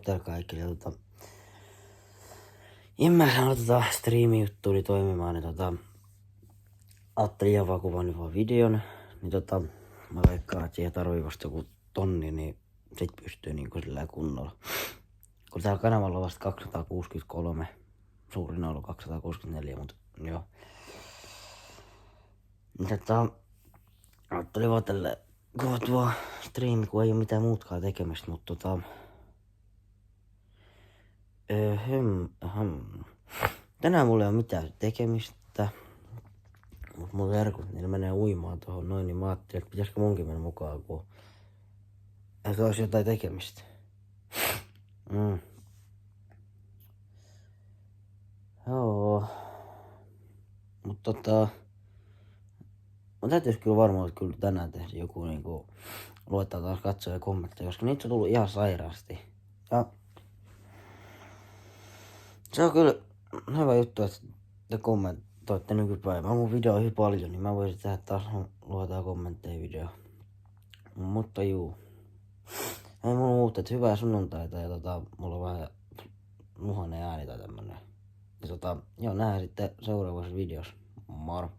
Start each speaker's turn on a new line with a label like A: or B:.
A: teille kaikille. Ensimmäisenä striimi-juttu tuli toimimaan, niin ajattelin ihan vaan kuvaan vaan videon. Niin mä veikkaan, että siihen tarvii vasta joku tonni, niin sit pystyy niinku sillä kunnolla. Kun täällä kanavalla on vasta 263, suurin on ollut 264, mutta joo. Niin ajattelin vaan tälle kuvatua striimi, kun ei oo mitään muutkaan tekemistä, mutta tänään mulla ei oo mitään tekemistä. Mut mun verkut, niillä menee uimaan tohon noin, niin mä ajattelin, että pitäisikö munkin mennä mukaan, kun ehkä olisi jotain tekemistä. Joo. Mut mun täytyis kyllä varmaan kyllä tänään tehdä joku niinku luettaa taas katsoja kommentteja, koska niitä on tullut ihan sairaasti. Ja se on kyllä hyvä juttu, että te kommentoitte nykypäivänä. Mun video on hyvin paljon, niin mä voisin tehdä taas luetaan kommentteja video. Mutta juu. Ei mulla muuta, että hyvää sunnuntaita ja mulla on vähän muhainen ääni tai tämmönen. Ja joo, nähdään sitten seuraavassa videossa. Moro.